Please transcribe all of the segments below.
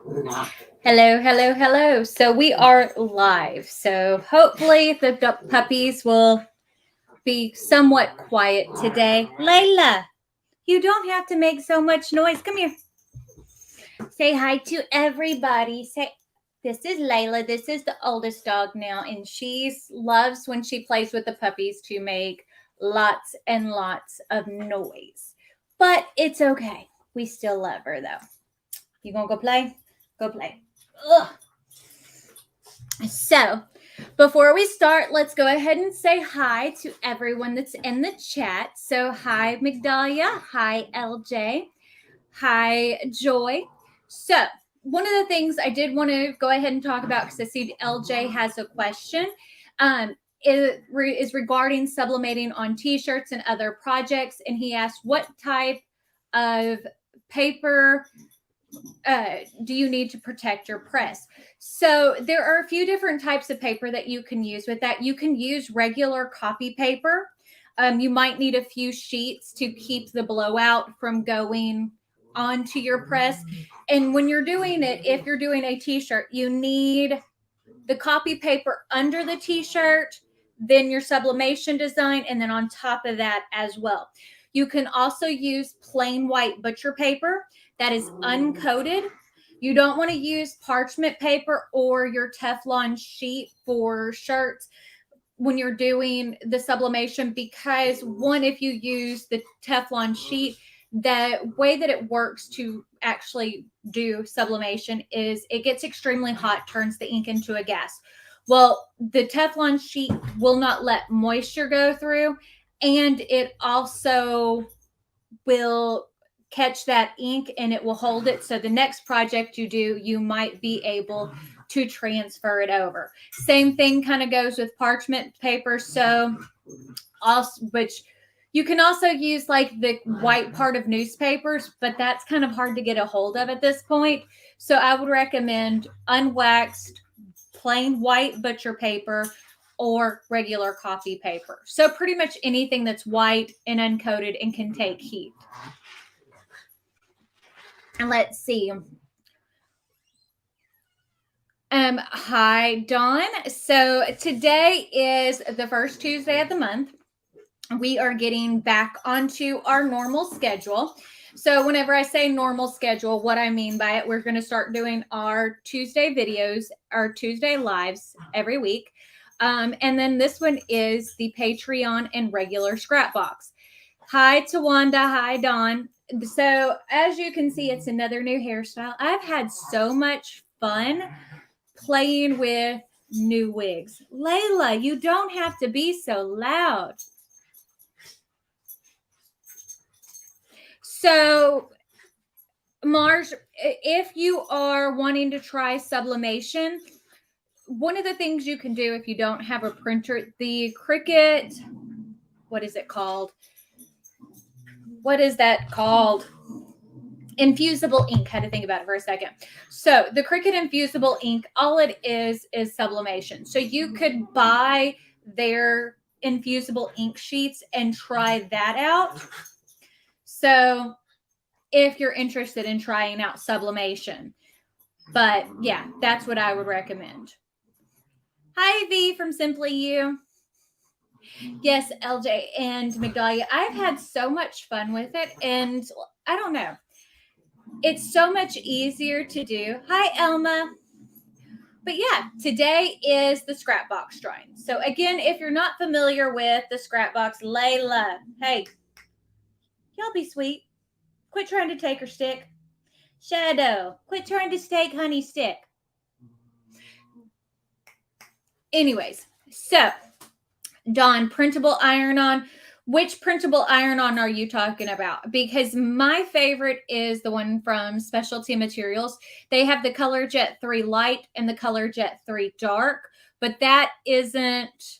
Hello, hello, hello. So we are live. So hopefully the puppies will be somewhat quiet today. Layla, you don't have to make so much noise. Come here. Say hi to everybody. Say, this is Layla. This is the oldest dog now, and she loves when she plays with the puppies to make lots and lots of noise. But it's okay. We still love her though. You gonna go play? Go play. Ugh. So, before we start, let's go ahead and say hi to everyone that's in the chat. So, hi, Migdalia. Hi, LJ. Hi, Joy. So, one of the things I did want to go ahead and talk about, because I see LJ has a question, is regarding sublimating on t-shirts and other projects. And he asked, what type of paper do you need to protect your press? So there are a few different types of paper that you can use with that. You can use regular copy paper. You might need a few sheets to keep the blowout from going onto your press. And when you're doing it, if you're doing a t-shirt, you need the copy paper under the t-shirt, then your sublimation design, and then on top of that as well. You can also use plain white butcher paper that is uncoated. You don't want to use parchment paper or your Teflon sheet for shirts when you're doing the sublimation, because one, if you use the Teflon sheet, the way that it works to actually do sublimation is it gets extremely hot, turns the ink into a gas. Well, the Teflon sheet will not let moisture go through, and it also will catch that ink and it will hold it. So the next project you do, you might be able to transfer it over. Same thing kind of goes with parchment paper. So also, which you can also use like the white part of newspapers, but that's kind of hard to get a hold of at this point. So I would recommend unwaxed, plain white butcher paper or regular copy paper. So pretty much anything that's white and uncoated and can take heat. And let's see. Hi, Dawn. So today is the first Tuesday of the month. We are getting back onto our normal schedule. So whenever I say normal schedule, what I mean by it, we're going to start doing our Tuesday videos, our Tuesday lives every week. And then this one is the Patreon and regular Scrapbox. Hi, Tawanda. Hi, Dawn. So as you can see, it's another new hairstyle. I've had so much fun playing with new wigs. Layla, you don't have to be so loud. So, Marge, if you are wanting to try sublimation, one of the things you can do if you don't have a printer, the Cricut, what is it called? What is that called? Infusible ink. Had to think about it for a second. So the Cricut infusible ink, all it is sublimation. So you could buy their infusible ink sheets and try that out. So if you're interested in trying out sublimation. But yeah, that's what I would recommend. Hi, V from Simply You. Yes, LJ and Migdalia. I've had so much fun with it, and I don't know. It's so much easier to do. Hi, Elma. But yeah, today is the Scrapbox drawing. So again, if you're not familiar with the Scrapbox, Layla, hey, y'all be sweet. Quit trying to take her stick. Shadow, quit trying to take Honey's stick. Anyways, so Dawn, printable iron-on. Which printable iron-on are you talking about? Because my favorite is the one from Specialty Materials. They have the Color Jet 3 Light and the Color Jet 3 Dark, but that isn't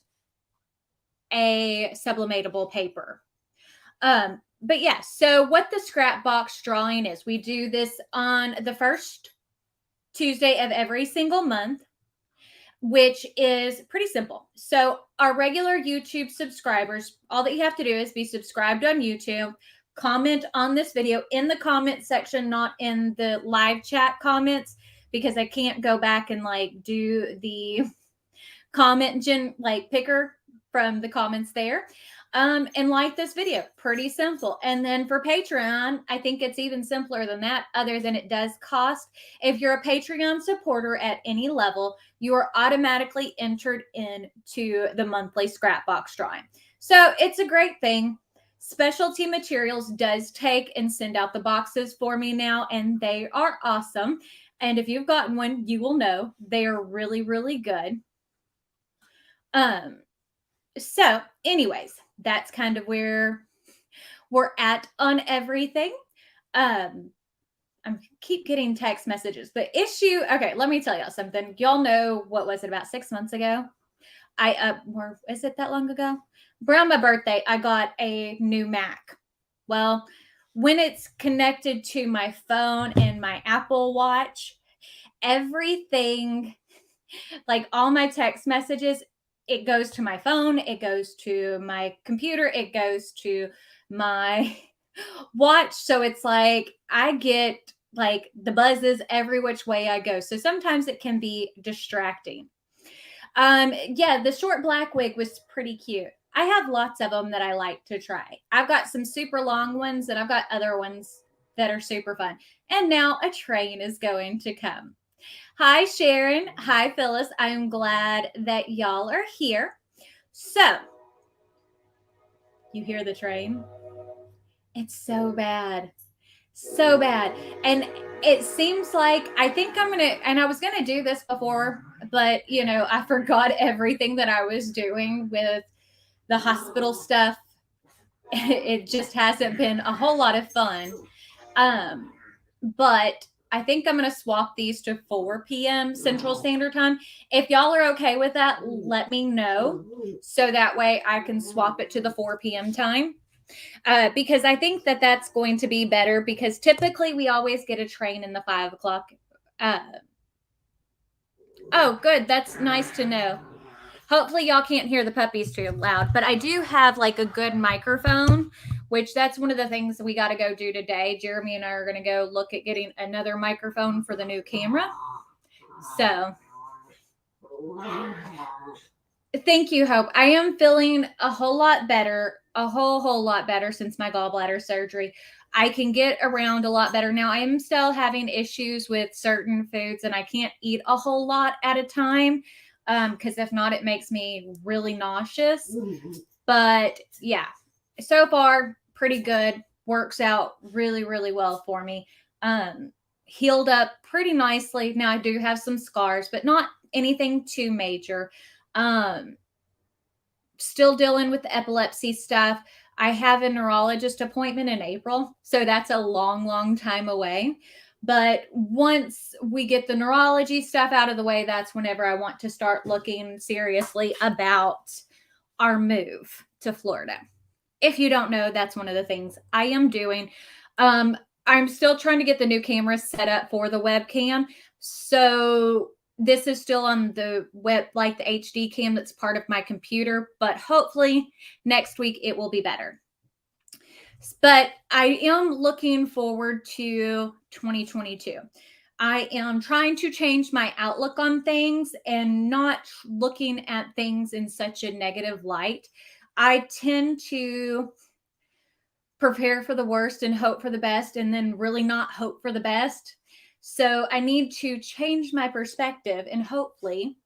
a sublimatable paper. But yeah, so what the Scrapbox drawing is, we do this on the first Tuesday of every single month, which is pretty simple. So our regular YouTube subscribers, all that you have to do is be subscribed on YouTube, comment on this video in the comment section, not in the live chat comments. because I can't go back and like do the comment picker from the comments there. And like this video, pretty simple. And then for Patreon, I think it's even simpler than that, other than it does cost. If you're a Patreon supporter at any level, you are automatically entered into the monthly Scrapbox drawing. So it's a great thing. Specialty Materials does take and send out the boxes for me now, and they are awesome. And if you've gotten one, you will know they are really, really good. So anyways, that's kind of where we're at on everything. I keep getting text messages. The issue, okay, let me tell y'all something. Y'all know, what was it, about 6 months ago? Or is it that long ago? Around my birthday, I got a new Mac. Well, when it's connected to my phone and my Apple Watch, everything, like all my text messages, it goes to my phone, it goes to my computer, it goes to my watch. So it's like I get like the buzzes every which way I go. So sometimes it can be distracting. Yeah, the short black wig was pretty cute. I have lots of them that I like to try. I've got some super long ones, and I've got other ones that are super fun. And now a train is going to come. Hi, Sharon. Hi, Phyllis. I'm glad that y'all are here. So, you hear the train? It's so bad. So bad. And it seems like I think I'm going to, and I was going to do this before, but, I forgot everything that I was doing with the hospital stuff. It just hasn't been a whole lot of fun. But I think I'm going to swap these to 4 p.m. Central Standard Time. If y'all are okay with that, let me know. So that way I can swap it to the 4 p.m. time. Because I think that that's going to be better, because typically we always get a train in the 5 o'clock. Oh, good. That's nice to know. Hopefully y'all can't hear the puppies too loud, but I do have like a good microphone, which that's one of the things we got to go do today. Jeremy and I are going to go look at getting another microphone for the new camera. So thank you, Hope. I am feeling a whole lot better, a whole lot better since my gallbladder surgery. I can get around a lot better now. I am still having issues with certain foods, and I can't eat a whole lot at a time. Because if not, it makes me really nauseous. But yeah, so far, pretty good. Works out really, really well for me. Healed up pretty nicely. Now I do have some scars, but not anything too major. Still dealing with the epilepsy stuff. I have a neurologist appointment in April, so that's a long, long time away. But once we get the neurology stuff out of the way, that's whenever I want to start looking seriously about our move to Florida. If you don't know, that's one of the things I am doing. I'm still trying to get the new camera set up for the webcam. So this is still on the web, like the HD cam that's part of my computer, but hopefully next week it will be better. But I am looking forward to 2022. I am trying to change my outlook on things and not looking at things in such a negative light. I tend to prepare for the worst and hope for the best, and then really not hope for the best. So I need to change my perspective and hopefully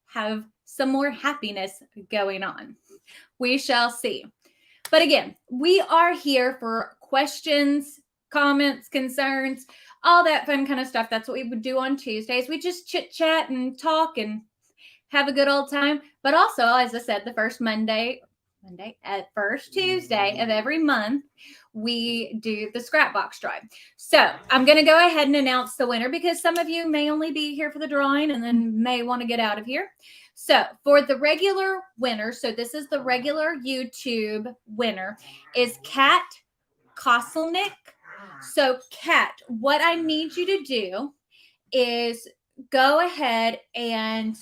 have some more happiness going on. We shall see. But again, we are here for questions, comments, concerns, all that fun kind of stuff. That's what we would do on Tuesdays. We just chit chat and talk and have a good old time. But also, as I said, the first first Tuesday of every month, we do the Scrapbox drive. So I'm going to go ahead and announce the winner, because some of you may only be here for the drawing and then may want to get out of here. So for the regular winner, so this is the regular YouTube winner, is Kat Koselnick. So Kat, what I need you to do is go ahead and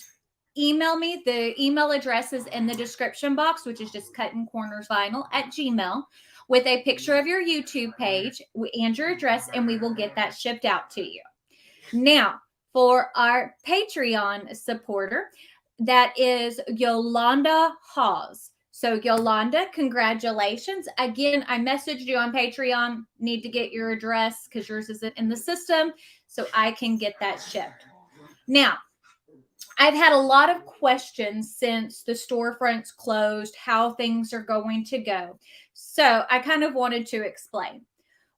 email me. The email address is in the description box, which is just Cuttin Corners Vinyl at Gmail, with a picture of your YouTube page and your address, and we will get that shipped out to you. Now, for our Patreon supporter. That is Yolanda Hawes. So Yolanda, congratulations. Again, I messaged you on Patreon. Need to get your address because yours isn't in the system, so I can get that shipped. Now, I've had a lot of questions since the storefronts closed, how things are going to go. So I kind of wanted to explain.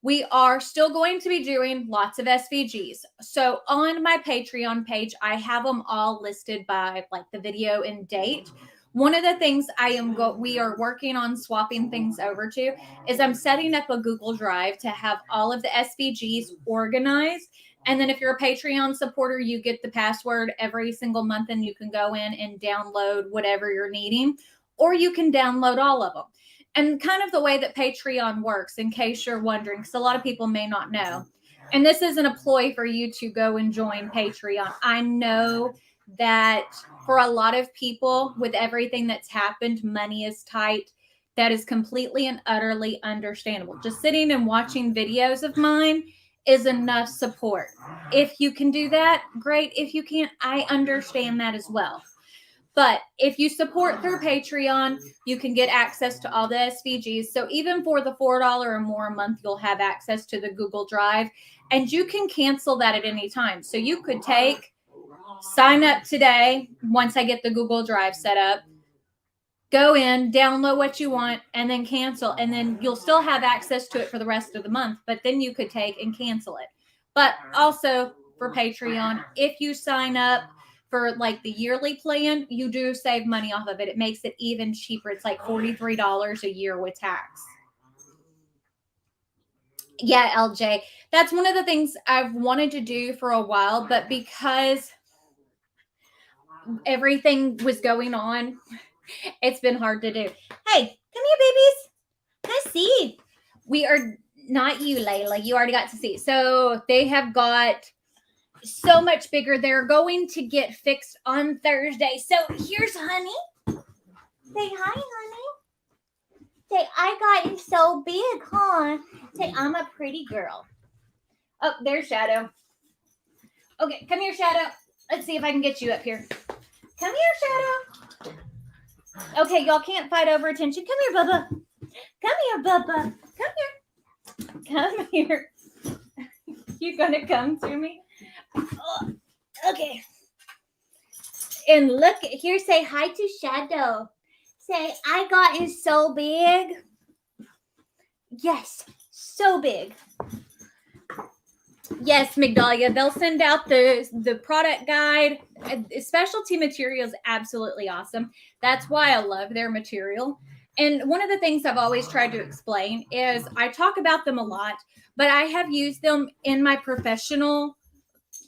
We are still going to be doing lots of SVGs. So on my Patreon page, I have them all listed by like the video and date. One of the things we are working on swapping things over to is I'm setting up a Google Drive to have all of the SVGs organized. And then if you're a Patreon supporter, you get the password every single month and you can go in and download whatever you're needing, or you can download all of them. And kind of the way that Patreon works, in case you're wondering, because a lot of people may not know, and this isn't a ploy for you to go and join Patreon. I know that for a lot of people, with everything that's happened, money is tight. That is completely and utterly understandable. Just sitting and watching videos of mine is enough support. If you can do that, great. If you can't, I understand that as well. But if you support through Patreon, you can get access to all the SVGs. So even for the $4 or more a month, you'll have access to the Google Drive, and you can cancel that at any time. So you could sign up today once I get the Google Drive set up, go in, download what you want, and then cancel. And then you'll still have access to it for the rest of the month, but then you could take and cancel it. But also for Patreon, if you sign up for like the yearly plan, you do save money off of it. It makes it even cheaper. It's like $43 a year with tax. Yeah, LJ. That's one of the things I've wanted to do for a while, but because everything was going on, it's been hard to do. Hey, come here, babies. Let's see. We are not you, Layla. You already got to see. So they have got so much bigger. They're going to get fixed on Thursday. So here's Honey. Say hi, Honey. Say, I got so big, huh? Say, I'm a pretty girl. Oh, there's Shadow. Okay, come here, Shadow. Let's see if I can get you up here. Come here, Shadow. Okay, y'all can't fight over attention. Come here, Bubba. Come here, Bubba. Come here. Come here. You gonna come to me? Oh, okay. And look here, say hi to Shadow. Say, I gotten so big. Yes, so big. Yes, Migdalia, they'll send out the product guide. Specialty material is absolutely awesome. That's why I love their material. And one of the things I've always tried to explain is I talk about them a lot, but I have used them in my professional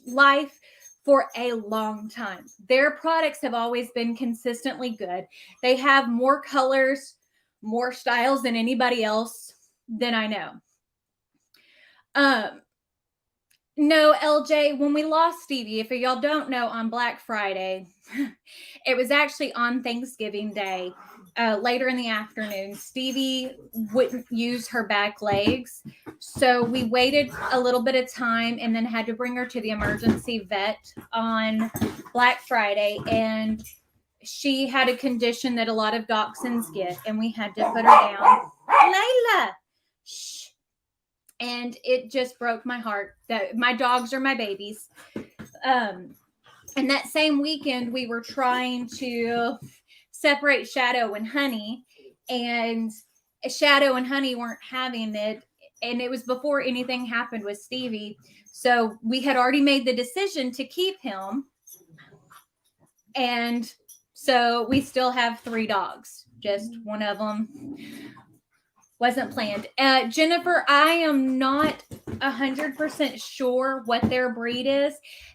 life for a long time. Their products have always been consistently good. They have more colors, more styles than anybody else than I know. No, LJ, when we lost Stevie, if y'all don't know, on Black Friday, it was actually on Thanksgiving Day, later in the afternoon. Stevie wouldn't use her back legs. So we waited a little bit of time and then had to bring her to the emergency vet on Black Friday. And she had a condition that a lot of dachshunds get, and we had to put her down. Layla! Shh. And it just broke my heart that my dogs are my babies. And that same weekend, we were trying to separate Shadow and Honey, and Shadow and Honey weren't having it. And it was before anything happened with Stevie. So we had already made the decision to keep him. And so we still have 3 dogs. Just one of them wasn't planned. Jennifer, I am not 100% sure what their breed is.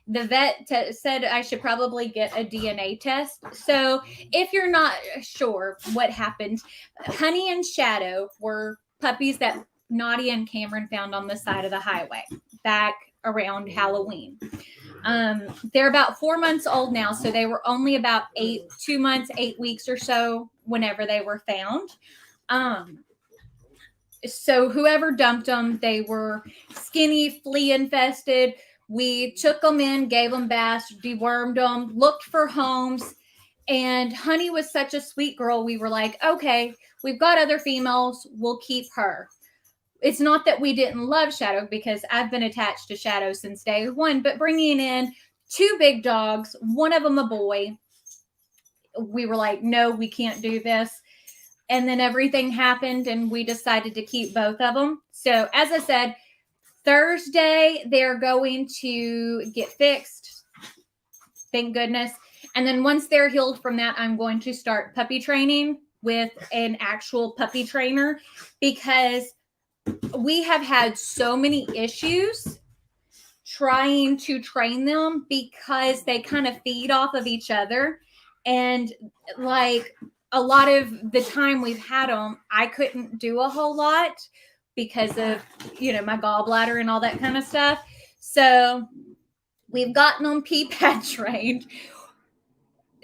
The vet said I should probably get a DNA test. So if you're not sure what happened, Honey and Shadow were puppies that Nadia and Cameron found on the side of the highway back around Halloween. They're about 4 months old now, so they were only about 2 months, 8 weeks or so whenever they were found. So whoever dumped them, they were skinny, flea infested, We took them in, gave them baths, dewormed them, looked for homes. And Honey was such a sweet girl. We were like, okay, we've got other females. We'll keep her. It's not that we didn't love Shadow, because I've been attached to Shadow since day one, but bringing in 2 big dogs, one of them a boy, we were like, no, we can't do this. And then everything happened and we decided to keep both of them. So as I said, Thursday, they're going to get fixed. Thank goodness. And then once they're healed from that, I'm going to start puppy training with an actual puppy trainer, because we have had so many issues trying to train them, because they kind of feed off of each other. And like a lot of the time we've had them, I couldn't do a whole lot because of, my gallbladder and all that kind of stuff. So we've gotten them pee pad trained.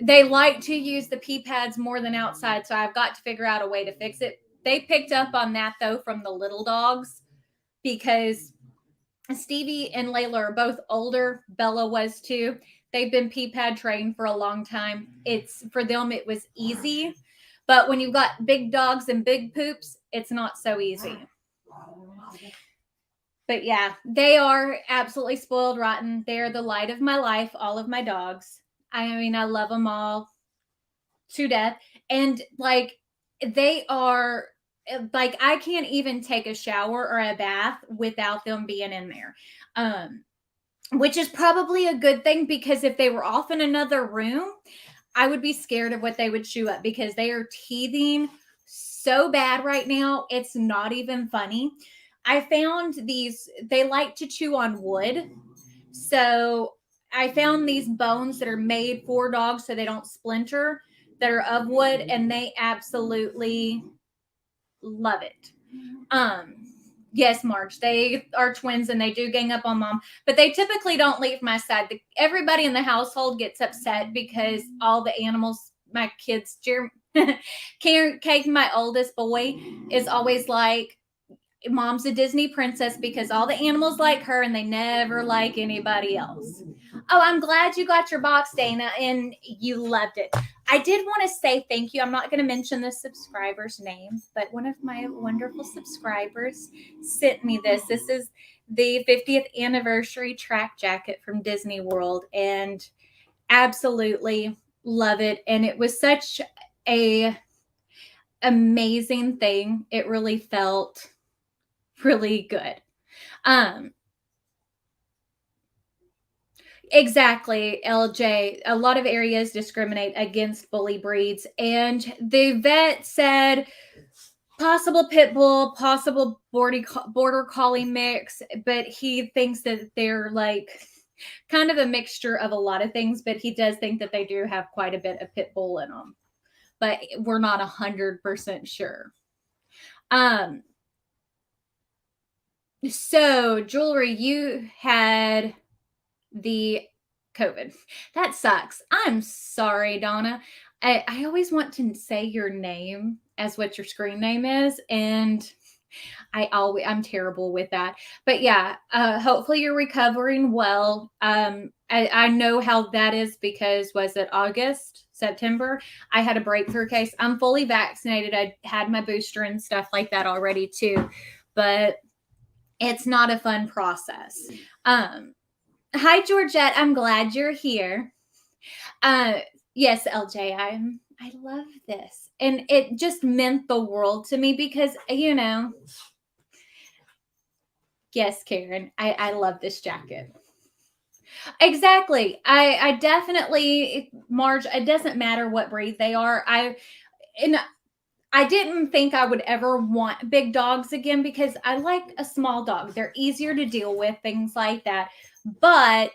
They like to use the pee pads more than outside, so I've got to figure out a way to fix it. They picked up on that, though, from the little dogs, because Stevie and Layla are both older. Bella was too. They've been pee pad trained for a long time. For them, it was easy. But when you've got big dogs and big poops, it's not so easy. But yeah, they are absolutely spoiled rotten. They're the light of my life, all of my dogs. I mean, I love them all to death. And they are, I can't even take a shower or a bath without them being in there. Which is probably a good thing, because if they were off in another room, I would be scared of what they would chew up, because they are teething so bad right now. It's not even funny. I found they like to chew on wood. So I found these bones that are made for dogs so they don't splinter, that are of wood, and they absolutely love it. Yes, Marge, they are twins and they do gang up on Mom, but they typically don't leave my side. Everybody in the household gets upset because all the animals, my kids, Cake, my oldest boy, is always like, Mom's a Disney princess because all the animals like her and they never like anybody else. Oh, I'm glad you got your box, Dana, and you loved it. I did want to say thank you. I'm not going to mention the subscriber's name, but one of my wonderful subscribers sent me this. This is the 50th anniversary track jacket from Disney World, and absolutely love it. And it was such a amazing thing. It really felt really good. Exactly, LJ. A lot of areas discriminate against bully breeds, and the vet said possible pit bull, possible border collie mix, but he thinks that they're kind of a mixture of a lot of things, but he does think that they do have quite a bit of pit bull in them, but we're not 100% sure. So, Jewelry, you had the COVID. That sucks. I'm sorry, Donna. I always want to say your name as what your screen name is, and I'm terrible with that. But yeah, hopefully you're recovering well. I know how that is, because was it August, September? I had a breakthrough case. I'm fully vaccinated. I had my booster and stuff like that already too, but it's not a fun process. Hi, Georgette. I'm glad you're here. Yes, LJ, I love this. And it just meant the world to me because, yes, Karen, I love this jacket. Exactly. I definitely, Marge, it doesn't matter what breed they are. I didn't think I would ever want big dogs again, because I like a small dog. They're easier to deal with, things like that. But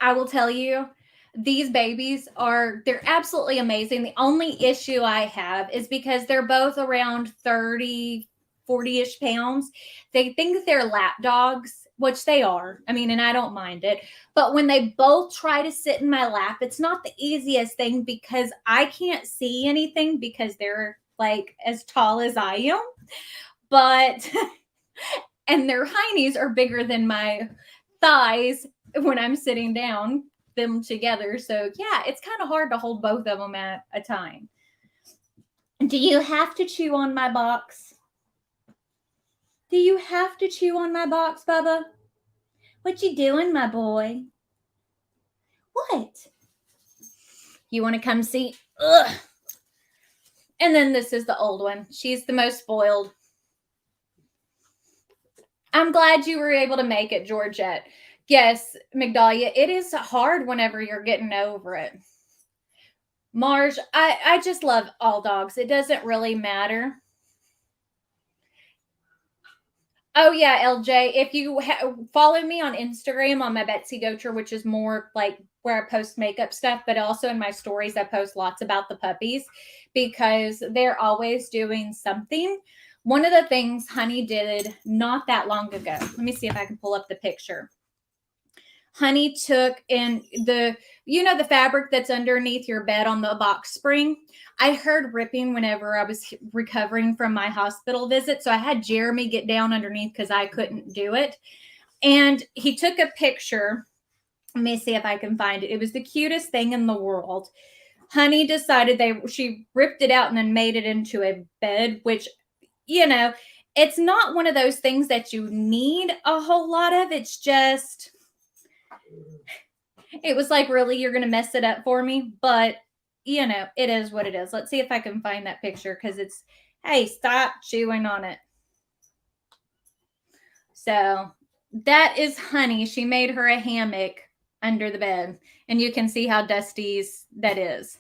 I will tell you, these babies they're absolutely amazing. The only issue I have is because they're both around 30, 40-ish pounds. They think they're lap dogs, which they are. I mean, and I don't mind it. But when they both try to sit in my lap, it's not the easiest thing, because I can't see anything because they're as tall as I am. But and their heinies are bigger than my thighs when I'm sitting down, them together. So yeah, it's kind of hard to hold both of them at a time. Do you have to chew on my box? Do you have to chew on my box, Bubba? What you doing, my boy? What? You want to come see? Ugh. And then this is the old one. She's the most spoiled. I'm glad you were able to make it, Georgette. Yes, Migdalia, it is hard whenever you're getting over it. Marge, I just love all dogs. It doesn't really matter. Oh, yeah, LJ, if you follow me on Instagram on my Betsy Gocher, which is more like where I post makeup stuff, but also in my stories, I post lots about the puppies because they're always doing something. One of the things Honey did not that long ago, let me see if I can pull up the picture. Honey took in the fabric that's underneath your bed on the box spring. I heard ripping whenever I was recovering from my hospital visit. So I had Jeremy get down underneath because I couldn't do it. And he took a picture. Let me see if I can find it. It was the cutest thing in the world. Honey decided she ripped it out and then made it into a bed, which, it's not one of those things that you need a whole lot of. It's just... It was like, really, you're going to mess it up for me? But, it is what it is. Let's see if I can find that picture because it's, hey, stop chewing on it. So that is Honey. She made her a hammock under the bed. And you can see how dusty that is.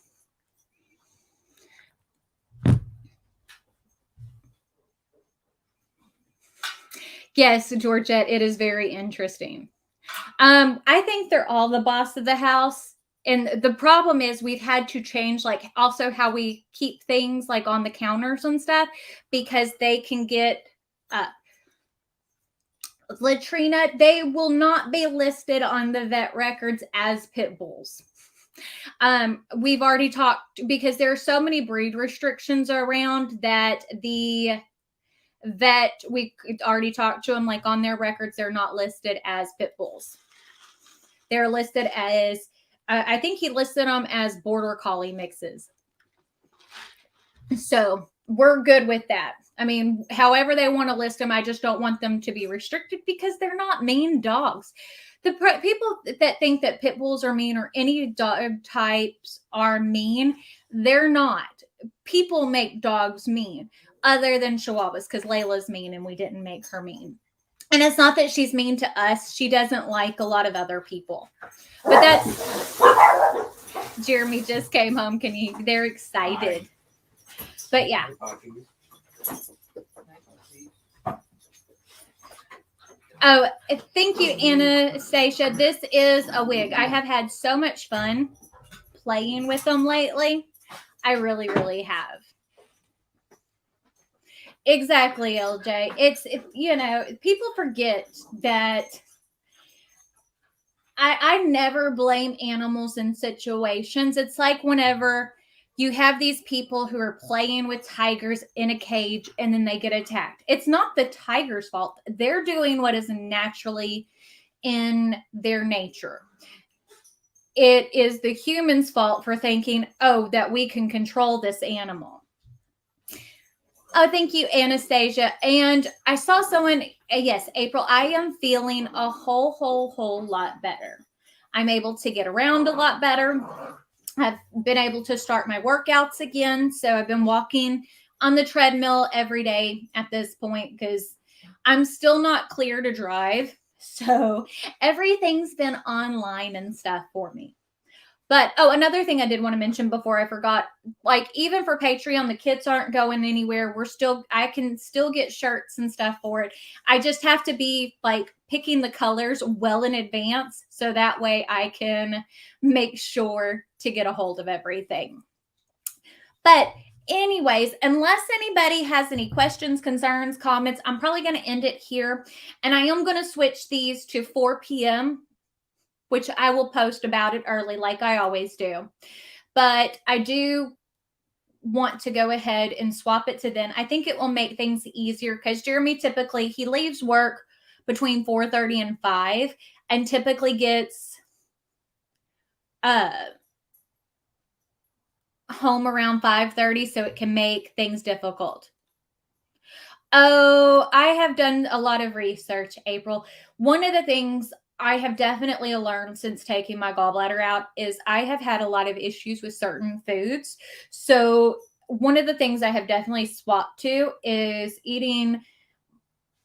Yes, Georgette, it is very interesting. I think they're all the boss of the house. And the problem is we've had to change also how we keep things on the counters and stuff because they can get Latrina, they will not be listed on the vet records as pit bulls. We've already talked because there are so many breed restrictions around that the vet, we already talked to them on their records, they're not listed as pit bulls. They're listed as, I think he listed them as border collie mixes. So we're good with that. I mean, however they want to list them, I just don't want them to be restricted because they're not mean dogs. The people that think that pit bulls are mean or any dog types are mean, they're not. People make dogs mean other than Chihuahuas because Layla's mean and we didn't make her mean. And it's not that she's mean to us. She doesn't like a lot of other people. But that's... Jeremy just came home. They're excited. But yeah. Oh, thank you, Anastasia. This is a wig. I have had so much fun playing with them lately. I really, really have. Exactly, LJ. It's people forget that I never blame animals in situations. It's like whenever you have these people who are playing with tigers in a cage and then they get attacked. It's not the tiger's fault. They're doing what is naturally in their nature. It is the human's fault for thinking, that we can control this animal. Oh, thank you, Anastasia. And I saw someone, yes, April, I am feeling a whole lot better. I'm able to get around a lot better. I've been able to start my workouts again. So I've been walking on the treadmill every day at this point because I'm still not clear to drive. So everything's been online and stuff for me. But, another thing I did want to mention before I forgot, even for Patreon, the kits aren't going anywhere. I can still get shirts and stuff for it. I just have to be picking the colors well in advance. So that way I can make sure to get a hold of everything. But anyways, unless anybody has any questions, concerns, comments, I'm probably going to end it here. And I am going to switch these to 4 p.m., which I will post about it early like I always do. But I do want to go ahead and swap it to then, I think it will make things easier because Jeremy typically he leaves work between 4:30 and 5 and typically gets home around 5:30, so it can make things difficult. Oh, I have done a lot of research, April. One of the things I have definitely learned since taking my gallbladder out is I have had a lot of issues with certain foods. So, one of the things I have definitely swapped to is eating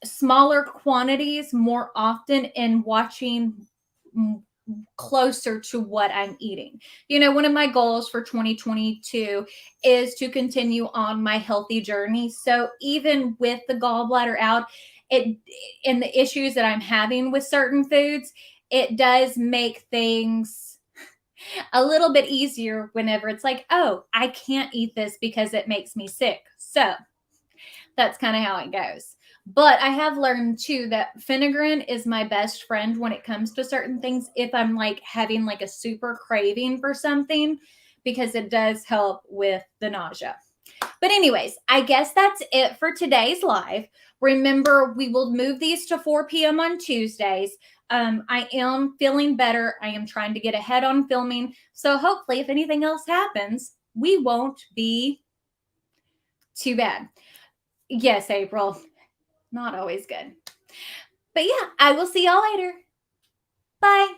smaller quantities more often and watching closer to what I'm eating. You know, one of my goals for 2022 is to continue on my healthy journey. So even with the gallbladder out, it and the issues that I'm having with certain foods, it does make things a little bit easier whenever it's like, oh, I can't eat this because it makes me sick. So that's kind of how it goes. But I have learned too that fenugreek is my best friend when it comes to certain things. If I'm like having like a super craving for something, because it does help with the nausea. But, anyways, I guess that's it for today's live. Remember, we will move these to 4 p.m. on Tuesdays. I am feeling better. I am trying to get ahead on filming. So, hopefully, if anything else happens, we won't be too bad. Yes, April. Not always good. But yeah, I will see y'all later. Bye.